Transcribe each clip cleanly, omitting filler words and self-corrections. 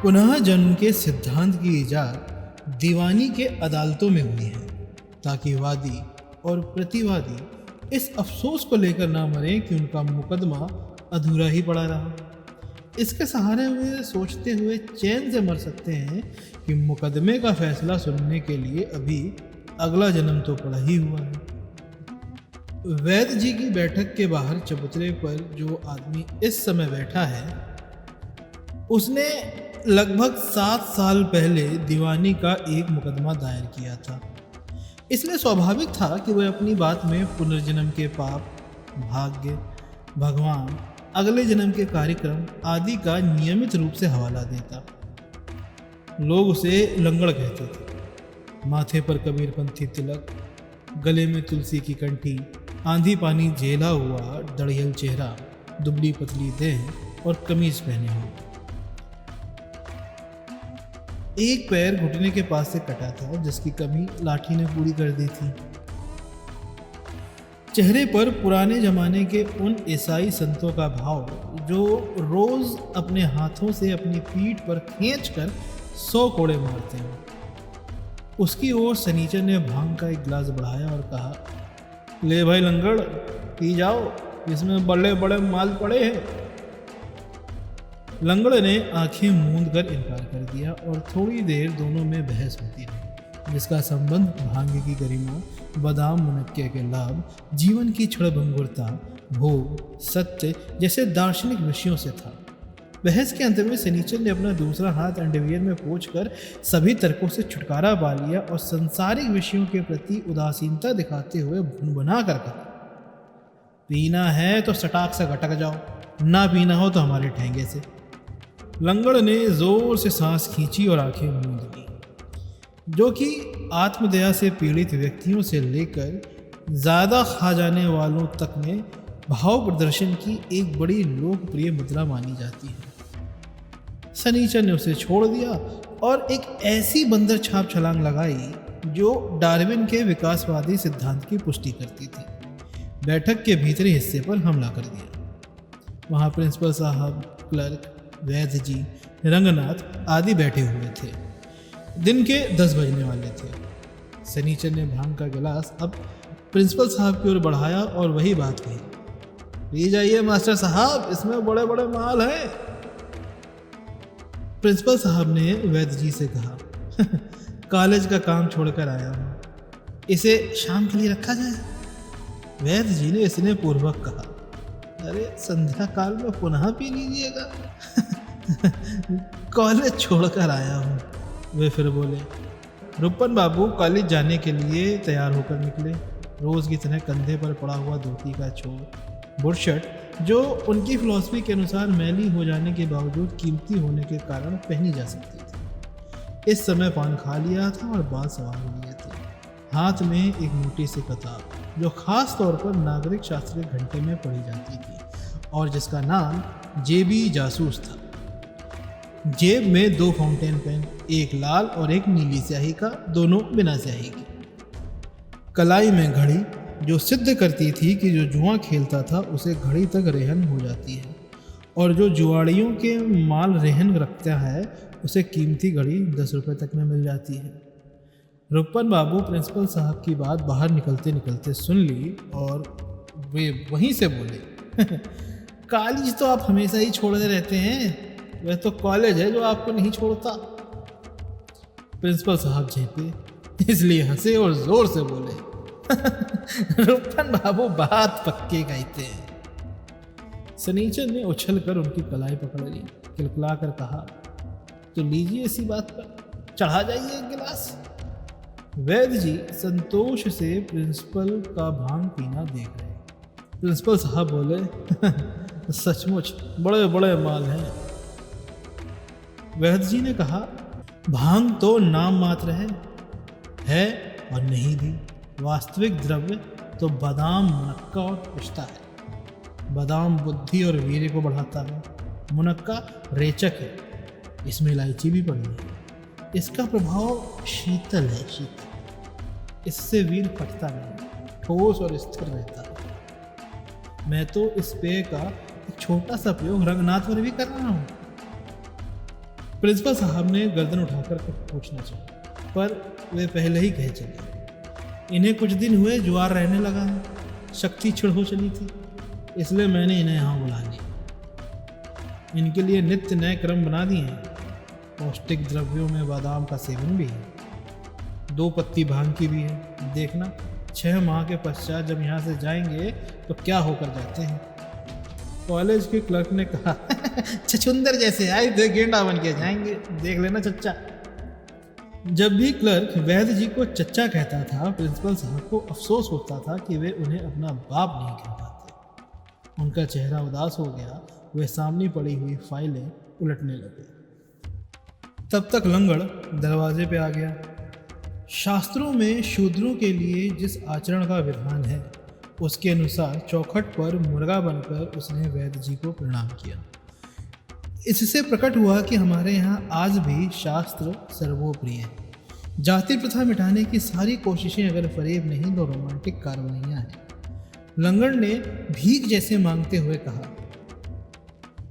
पुनः जन्म के सिद्धांत की इजाद दीवानी के अदालतों में हुई है, ताकि वादी और प्रतिवादी इस अफसोस को लेकर ना मरे कि उनका मुकदमा अधूरा ही पड़ा रहा। इसके सहारे हुए सोचते हुए चैन से मर सकते हैं कि मुकदमे का फैसला सुनने के लिए अभी अगला जन्म तो पड़ा ही हुआ है। वैद्य जी की बैठक के बाहर चबूतरे पर जो आदमी इस समय बैठा है, उसने लगभग 7 साल पहले दीवानी का एक मुकदमा दायर किया था। इसलिए स्वाभाविक था कि वह अपनी बात में पुनर्जन्म के पाप, भाग्य, भगवान, अगले जन्म के कार्यक्रम आदि का नियमित रूप से हवाला देता। लोग उसे लंगड़ कहते थे। माथे पर कबीरपंथी तिलक, गले में तुलसी की कंठी, आंधी पानी झेला हुआ दड़ियल चेहरा, दुबली पतली देह और कमीज पहने हुए। एक पैर घुटने के पास से कटा था, जिसकी कमी लाठी ने पूरी कर दी थी। चेहरे पर पुराने जमाने के उन ईसाई संतों का भाव जो रोज अपने हाथों से अपनी पीठ पर खींचकर 100 कोड़े मारते हैं। उसकी ओर सनीचर ने भांग का एक गिलास बढ़ाया और कहा, ले भाई लंगड़, पी जाओ, इसमें बड़े बड़े माल पड़े हैं। लंगड़ ने आंखें मूंद कर इनकार कर दिया और थोड़ी देर दोनों में बहस होती रही, जिसका संबंध भांग की गरिमा, बादाम मुनक्के के लाभ, जीवन की क्षणभंगुरता, भोग, सत्य जैसे दार्शनिक विषयों से था। बहस के अंत में सनीचर ने अपना दूसरा हाथ अंडरवियर में पोंछकर सभी तर्कों से छुटकारा पा लिया और संसारिक विषयों के प्रति उदासीनता दिखाते हुए भुनभुना कर कहा, पीना है तो सटाक से गटक जाओ, ना पीना हो तो हमारे ठेंगे से। लंगड़ ने जोर से सांस खींची और आंखें मूंद ली, जो कि आत्मदया से पीड़ित व्यक्तियों से लेकर ज़्यादा खा जाने वालों तक में भाव प्रदर्शन की एक बड़ी लोकप्रिय मुद्रा मानी जाती है। सनीचर ने उसे छोड़ दिया और एक ऐसी बंदर छाप छलांग लगाई जो डार्विन के विकासवादी सिद्धांत की पुष्टि करती थी। बैठक के भीतरी हिस्से पर हमला कर दिया। वहाँ प्रिंसिपल साहब, क्लर्क, वैद्य जी, रंगनाथ आदि बैठे हुए थे। दिन के 10 बजने वाले थे। सनीचर ने भांग का गिलास अब प्रिंसिपल साहब की ओर बढ़ाया और वही बात कही, ले जाइए मास्टर साहब, इसमें बड़े बड़े माल हैं। प्रिंसिपल साहब ने वैद्य जी से कहा, कॉलेज का काम छोड़कर आया हूँ, इसे शाम के लिए रखा जाए। वैद्य जी ने इसने पूर्वक कहा, अरे संध्या काल में पुनः पी लीजिएगा। कॉलेज छोड़कर आया हूँ। वे फिर बोले, रुपन बाबू कॉलेज जाने के लिए तैयार होकर निकले। रोज़ की तरह कंधे पर पड़ा हुआ धोती का छोर, बुरशर्ट, जो उनकी फिलॉसफी के अनुसार मैली हो जाने के बावजूद कीमती होने के कारण पहनी जा सकती थी। इस समय पान खा लिया था और बाल सवार हो लिए थे। हाथ में एक मोटी सी किताब जो खास तौर पर नागरिक शास्त्र के घंटे में पढ़ी जाती थी और जिसका नाम जेबी जासूस था। जेब में 2 फाउंटेन पेन, एक लाल और एक नीली स्याही का, दोनों बिना स्याही के। कलाई में घड़ी जो सिद्ध करती थी कि जो जुआ खेलता था उसे घड़ी तक रेहन हो जाती है और जो जुआड़ियों के माल रेहन रखता है उसे कीमती घड़ी 10 रुपये तक में मिल जाती है। रुपन बाबू प्रिंसिपल साहब की बात बाहर निकलते निकलते सुन ली और वे वहीं से बोले, कॉलेज तो आप हमेशा ही छोड़ते रहते हैं, वह तो कॉलेज है जो आपको नहीं छोड़ता। प्रिंसिपल साहब झेपे, इसलिए हंसे और जोर से बोले, रुपन बाबू बात पक्के कहते हैं। सनीचर ने उछलकर उनकी कलाई पकड़ ली, किलकिला कर कहा, तो लीजिए इसी बात पर, चढ़ा जाइए एक गिलास। वैद्य जी संतोष से प्रिंसिपल का भांग पीना देख रहे। प्रिंसिपल साहब बोले, सचमुच बड़े बड़े माल हैं। वैद्य जी ने कहा, भांग तो नाम मात्र है और नहीं भी। वास्तविक द्रव्य तो बादाम, मुनक्का और पिस्ता है। बादाम बुद्धि और वीर्य को बढ़ाता है, मुनक्का रेचक है, इसमें इलायची भी पड़ी है। इसका प्रभाव शीतल है, शीतल। इससे वीर फटता नहीं, ठोस और स्थिर रहता है। मैं तो इस पेय का एक छोटा सा प्रयोग रंगनाथ पर भी कर रहा हूँ। प्रिंसिपल साहब ने गर्दन उठाकर कुछ पूछना चाहा, पर वे पहले ही कह चले, इन्हें कुछ दिन हुए ज्वार रहने लगा है, शक्ति छिड़ हो चली थी, इसलिए मैंने इन्हें यहाँ बुला लिया। इनके लिए नित्य नए क्रम बना दिए हैं। पौष्टिक द्रव्यों में बादाम का सेवन भी है, 2 पत्ती भांग की भी है। देखना 6 माह के पश्चात जब यहाँ से जाएंगे तो क्या होकर जाते हैं। कॉलेज के क्लर्क ने कहा, छछुंदर जैसे आए थे गेंडा बन के जाएंगे, देख लेना चच्चा। जब भी क्लर्क वैद्य जी को चच्चा कहता था, प्रिंसिपल साहब को अफसोस होता था कि वे उन्हें अपना बाप नहीं कह पाते। उनका चेहरा उदास हो गया, वे सामने पड़ी हुई फाइलें उलटने लगे। तब तक लंगड़ दरवाजे पे आ गया। शास्त्रों में शूद्रों के लिए जिस आचरण का विधान है, उसके अनुसार चौखट पर मुर्गा बनकर उसने वैद्य जी को प्रणाम किया। इससे प्रकट हुआ कि हमारे यहाँ आज भी शास्त्र सर्वोपरि है। जाति प्रथा मिटाने की सारी कोशिशें अगर फरेब नहीं तो रोमांटिक कार्रवाइयाँ हैं। लंगड़ ने भीख जैसे मांगते हुए कहा,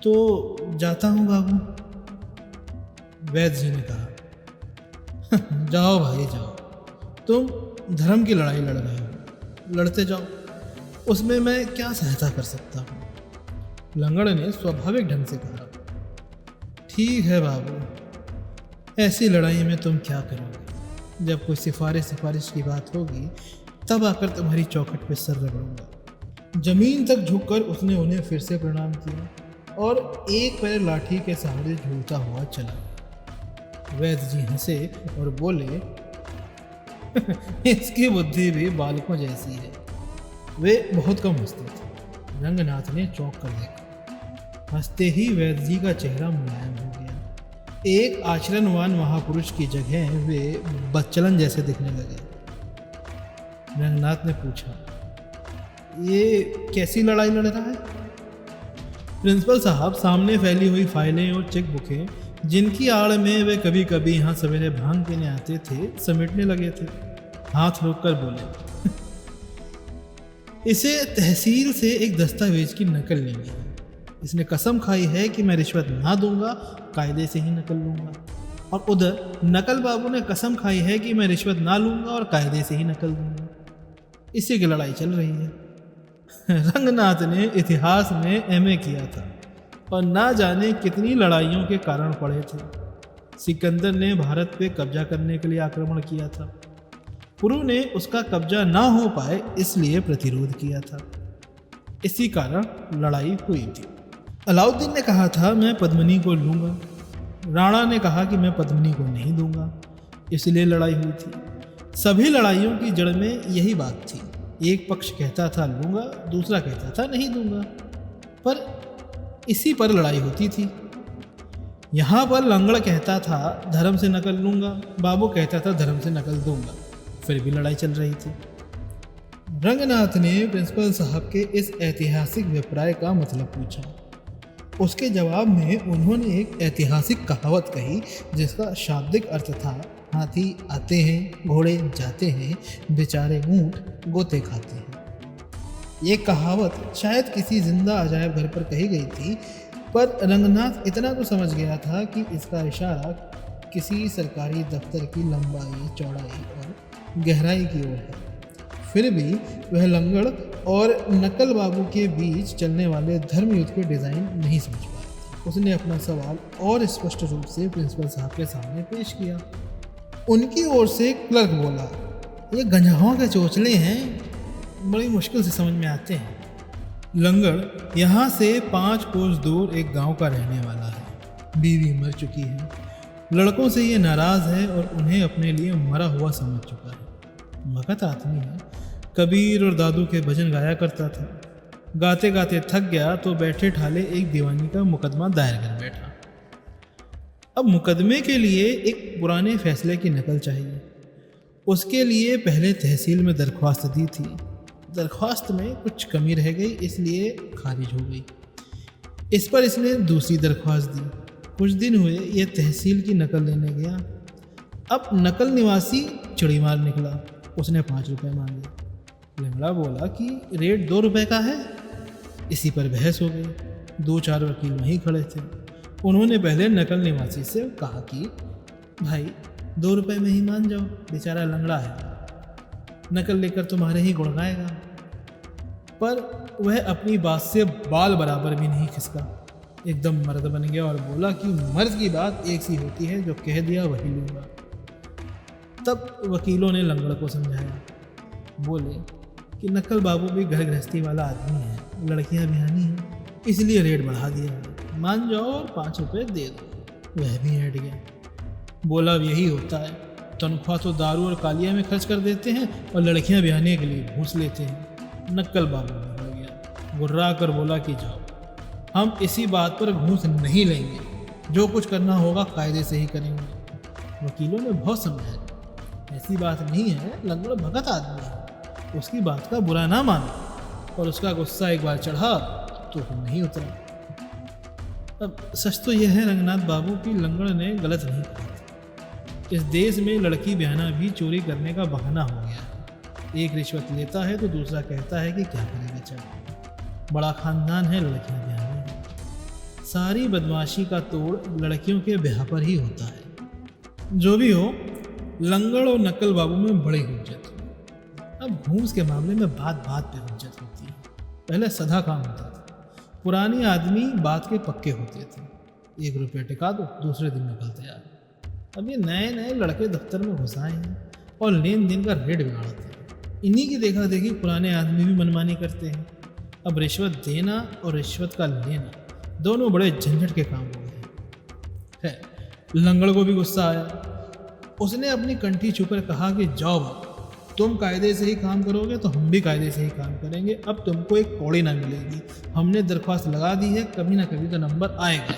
तो जाता हूँ बाबू। वैद्य जी ने कहा, जाओ भाई जाओ, तुम धर्म की लड़ाई लड़ रहे हो, लड़ते जाओ, उसमें मैं क्या सहायता कर सकता हूँ। लंगड़ ने स्वाभाविक ढंग से कहा, ठीक है बाबू, ऐसी लड़ाई में तुम क्या करोगे। जब कोई सिफारिश की बात होगी तब आकर तुम्हारी चौखट पे सर रगड़ूंगा। जमीन तक झुककर उसने उन्हें फिर से प्रणाम किया और एक पैर लाठी के सहारे झूलता हुआ चला। वैद्य जी हंसे और बोले, इसकी बुद्धि भी बालकों जैसी है। वे बहुत कम हंसते थे। रंगनाथ ने चौंक कर देखा। हंसते ही वैद्य जी का चेहरा मुलायम हो गया। एक आचरणवान महापुरुष की जगह वे बच्चलन जैसे दिखने लगे। रंगनाथ ने पूछा, ये कैसी लड़ाई लड़ रहा है। प्रिंसिपल साहब सामने फैली हुई फाइलें और चेक बुकें, जिनकी आड़ में वे कभी कभी यहाँ सवेरे भांग पीने आते थे, समेटने लगे थे। हाथ रोककर बोले, इसे तहसील से एक दस्तावेज की नकल लेनी है। इसने कसम खाई है कि मैं रिश्वत ना दूंगा, कायदे से ही नकल लूंगा। और उधर नकल बाबू ने कसम खाई है कि मैं रिश्वत ना लूंगा और कायदे से ही नकल दूंगा। इसी की लड़ाई चल रही है। रंगनाथ ने इतिहास में एमए किया था और ना जाने कितनी लड़ाइयों के कारण पड़े थे। सिकंदर ने भारत पे कब्जा करने के लिए आक्रमण किया था। पुरु ने उसका कब्जा ना हो पाए इसलिए प्रतिरोध किया था। इसी कारण लड़ाई हुई थी। अलाउद्दीन ने कहा था मैं पद्मिनी को लूँगा। राणा ने कहा कि मैं पद्मिनी को नहीं दूंगा, इसलिए लड़ाई हुई थी। सभी लड़ाइयों की जड़ में यही बात थी। एक पक्ष कहता था लूँगा, दूसरा कहता था नहीं दूंगा, पर इसी पर लड़ाई होती थी। यहाँ पर लंगड़ कहता था धर्म से नकल लूँगा, बाबू कहता था धर्म से नकल दूंगा, फिर भी लड़ाई चल रही थी। रंगनाथ ने प्रिंसिपल साहब के इस ऐतिहासिक विपर्य का मतलब पूछा। उसके जवाब में उन्होंने एक ऐतिहासिक कहावत कही जिसका शाब्दिक अर्थ था, हाथी आते हैं, घोड़े जाते हैं, बेचारे ऊँट गोते खाते हैं। ये कहावत शायद किसी जिंदा अजायब घर पर कही गई थी, पर रंगनाथ इतना तो समझ गया था कि इसका इशारा किसी सरकारी दफ्तर की लंबाई, चौड़ाई और गहराई की ओर है। फिर भी वह लंगड़ और नकल बाबू के बीच चलने वाले धर्म युद्ध के डिज़ाइन नहीं समझ पाया। उसने अपना सवाल और स्पष्ट रूप से प्रिंसिपल साहब के सामने पेश किया। उनकी ओर से क्लर्क बोला, ये गंजाओं के चोचले हैं, बड़ी मुश्किल से समझ में आते हैं। लंगड़ यहाँ से 5 कोस दूर एक गांव का रहने वाला है। बीवी मर चुकी है। लड़कों से ये नाराज़ है और उन्हें अपने लिए मरा हुआ समझ चुका है। मगध आदमी है। कबीर और दादू के भजन गाया करता था। गाते गाते थक गया तो बैठे ठाले एक दीवानी का मुकदमा दायर कर बैठा। अब मुकदमे के लिए एक पुराने फैसले की नकल चाहिए। उसके लिए पहले तहसील में दरख्वास्त दी थी। दरख्वास्त में कुछ कमी रह गई, इसलिए खारिज हो गई। इस पर इसने दूसरी दरख्वास्त दी। कुछ दिन हुए ये तहसील की नकल लेने गया। अब नकल निवासी चिड़ी मार निकला। उसने 5 रुपये मांगे। लंगड़ा बोला कि रेट 2 रुपये का है। इसी पर बहस हो गई। 2-4 वकील वहीं खड़े थे। उन्होंने पहले नकल निवासी से कहा कि भाई 2 रुपए में ही मान जाओ, बेचारा लंगड़ा है, नकल लेकर तुम्हारे ही गुण गाएगा। पर वह अपनी बात से बाल बराबर भी नहीं खिसका, एकदम मर्द बन गया और बोला कि मर्द की बात एक सी होती है, जो कह दिया वही लूँगा। तब वकीलों ने लंगड़ को समझाया, बोले कि नकल बाबू भी घर गृहस्थी वाला आदमी है, लड़कियां बिहानी हैं, इसलिए रेट बढ़ा दिया है, मान जाओ और 5 रुपये दे दो। वह भी हट गया, बोला अब यही होता है, तनख्वाह तो दारू और कालिया में खर्च कर देते हैं और लड़कियां बिहाने के लिए घूस लेते हैं। नक्कल बाबू हो गया, गुर्रा कर बोला कि जाओ, हम इसी बात पर घूस नहीं लेंगे, जो कुछ करना होगा कायदे से ही करेंगे। वकीलों ने बहुत समझाया, ऐसी बात नहीं है, लंगड़ भगत आदमी है, उसकी बात का बुरा ना मानो। और उसका गुस्सा एक बार चढ़ा तो नहीं उतरा। अब सच तो यह है रंगनाथ बाबू की लंगड़ ने गलत नहीं कहा। इस देश में लड़की बहना भी चोरी करने का बहाना हो गया है। एक रिश्वत लेता है तो दूसरा कहता है कि क्या करेगा, चल बड़ा खानदान है, लड़कियां ब्याह। सारी बदमाशी का तोड़ लड़कियों के ब्याह पर ही होता है। जो भी हो, लंगड़ और नक्कल बाबू में बड़ी हुज्जत हुई। अब घूस के मामले में बात बात पे हुज्जत होती है। पहले सदा काम होता था, पुराने आदमी बात के पक्के होते थे, 1 रुपया टिका दो, दूसरे दिन निकल तैयार। अब ये नए नए लड़के दफ्तर में घुस आए हैं और लेन देन का रेट बिगाड़ते हैं। इन्हीं की देखा देखी पुराने आदमी भी मनमानी करते हैं। अब रिश्वत देना और रिश्वत का लेना दोनों बड़े झंझट के काम हो गए हैं। लंगड़ को भी गुस्सा आया, उसने अपनी कंठी छूकर कहा कि जाओ बाबू, तुम कायदे से ही काम करोगे तो हम भी कायदे से ही काम करेंगे, अब तुमको एक कौड़ी ना मिलेगी, हमने दरख्वास्त लगा दी है, कभी ना कभी तो नंबर आएगा।